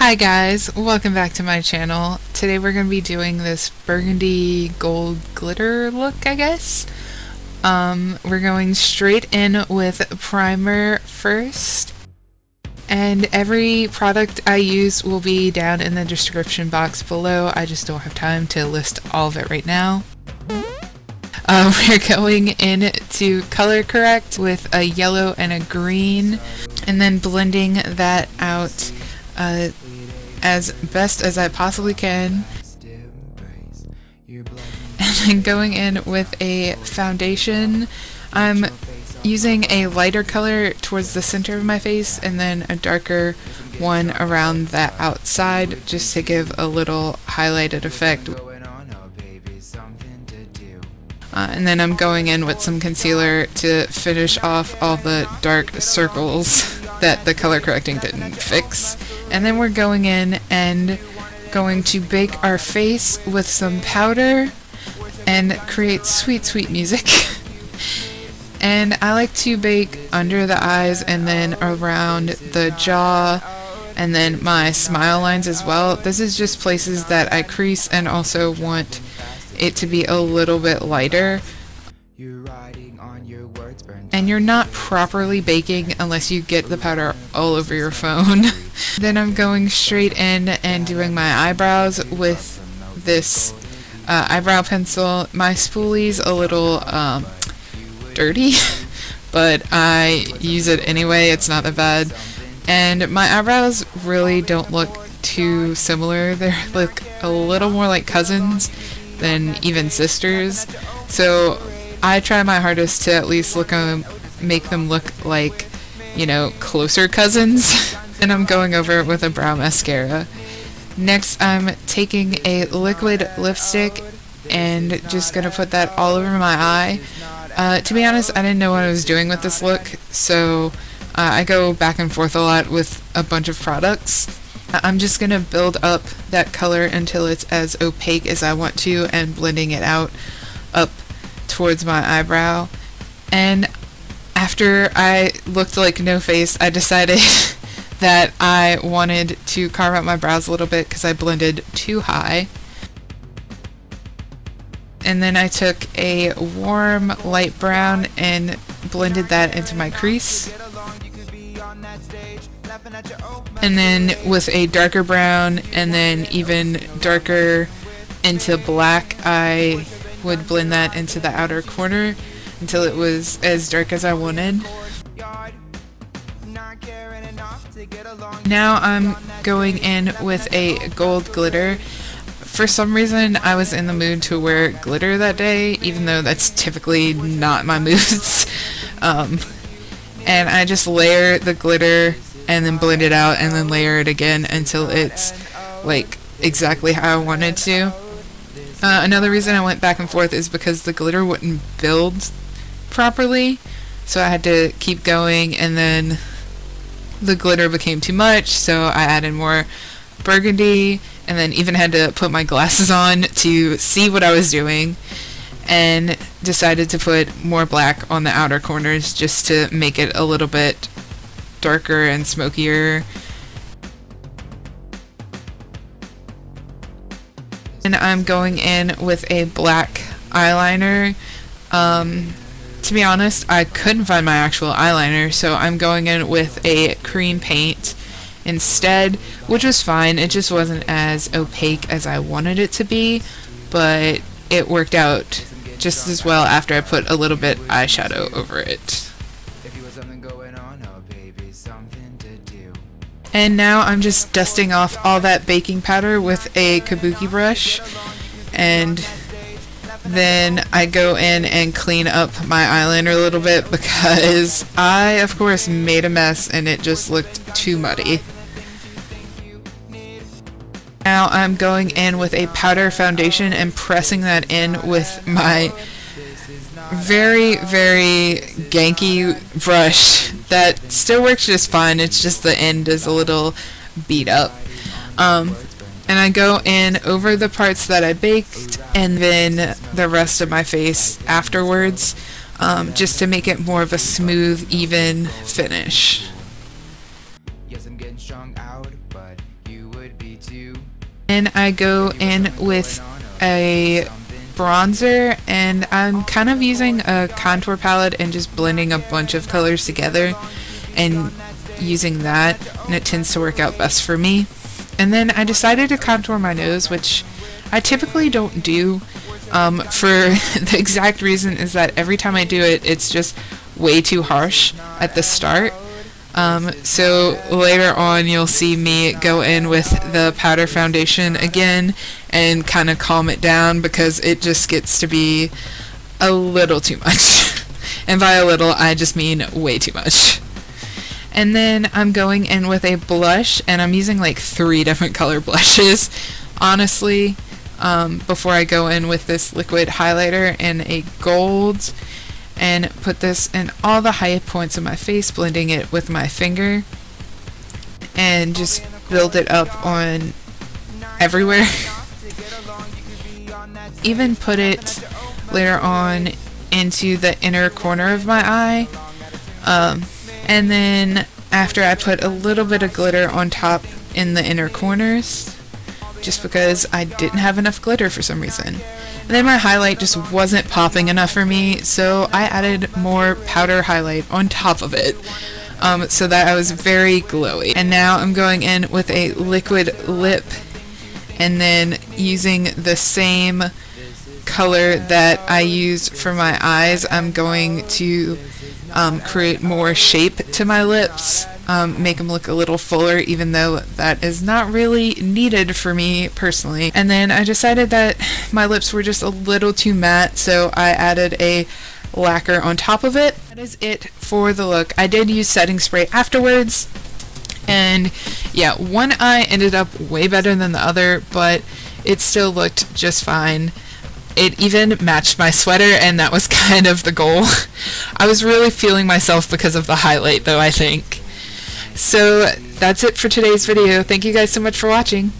Hi guys, welcome back to my channel. Today we're going to be doing this burgundy gold glitter look, I guess. We're going straight in with primer first. And every product I use will be down in the description box below. I just don't have time to list all of it right now. We're going in to color correct with a yellow and a green, and then blending that out as best as I possibly can, and then going in with a foundation. I'm using a lighter color towards the center of my face and then a darker one around the outside, just to give a little highlighted effect. And then I'm going in with some concealer to finish off all the dark circles that the color correcting didn't fix. And then we're going in and going to bake our face with some powder and create sweet, sweet music. And I like to bake under the eyes and then around the jaw and then my smile lines as well. This is just places that I crease and also want it to be a little bit lighter. And you're not properly baking unless you get the powder all over your phone. Then I'm going straight in and doing my eyebrows with this eyebrow pencil. My spoolie's a little dirty, but I use it anyway. It's not that bad. And my eyebrows really don't look too similar. They look a little more like cousins than even sisters. So I try my hardest to at least make them look like, you know, closer cousins. And I'm going over it with a brow mascara. Next, I'm taking a liquid lipstick and just gonna put that all over my eye. To be honest, I didn't know what I was doing with this look, so I go back and forth a lot with a bunch of products. I'm just gonna build up that color until it's as opaque as I want to and blending it out up towards my eyebrow. And after I looked like no face, I decided that I wanted to carve out my brows a little bit because I blended too high. And then I took a warm light brown and blended that into my crease. And then with a darker brown and then even darker into black, I would blend that into the outer corner until it was as dark as I wanted. Now I'm going in with a gold glitter. For some reason I was in the mood to wear glitter that day, even though that's typically not my moods. And I just layer the glitter and then blend it out and then layer it again until it's like exactly how I wanted to. Another reason I went back and forth is because the glitter wouldn't build properly, so I had to keep going, and then the glitter became too much, so I added more burgundy and then even had to put my glasses on to see what I was doing, and decided to put more black on the outer corners just to make it a little bit darker and smokier. And I'm going in with a black eyeliner. To be honest, I couldn't find my actual eyeliner, so I'm going in with a cream paint instead, which was fine. It just wasn't as opaque as I wanted it to be, but it worked out just as well after I put a little bit eyeshadow over it. And now I'm just dusting off all that baking powder with a kabuki brush, and then I go in and clean up my eyeliner a little bit because I, of course, made a mess and it just looked too muddy. Now I'm going in with a powder foundation and pressing that in with my very, very ganky brush that still works just fine. It's just the end is a little beat up. And I go in over the parts that I baked and then the rest of my face afterwards, just to make it more of a smooth, even finish. Yes, I'm getting strung out, but you would And I go in with a bronzer, and I'm kind of using a contour palette and just blending a bunch of colors together and using that, and it tends to work out best for me. And then I decided to contour my nose, which I typically don't do, for the exact reason is that every time I do it, it's just way too harsh at the start. So later on you'll see me go in with the powder foundation again and kind of calm it down, because it just gets to be a little too much. And by a little, I just mean way too much. And then I'm going in with a blush, and I'm using like 3 different color blushes, honestly, before I go in with this liquid highlighter in a gold, and put this in all the high points of my face, blending it with my finger, and just build it up on everywhere. Even put it later on into the inner corner of my eye. And then after, I put a little bit of glitter on top in the inner corners, just because I didn't have enough glitter for some reason. And then my highlight just wasn't popping enough for me, so I added more powder highlight on top of it, so that I was very glowy. And now I'm going in with a liquid lip, and then using the same color that I used for my eyes, I'm going to create more shape to my lips, make them look a little fuller, even though that is not really needed for me personally. And then I decided that my lips were just a little too matte, so I added a lacquer on top of it. That is it for the look. I did use setting spray afterwards, and yeah, one eye ended up way better than the other, but it still looked just fine. It even matched my sweater, and that was kind of the goal. I was really feeling myself because of the highlight, though, I think. So that's it for today's video. Thank you guys so much for watching.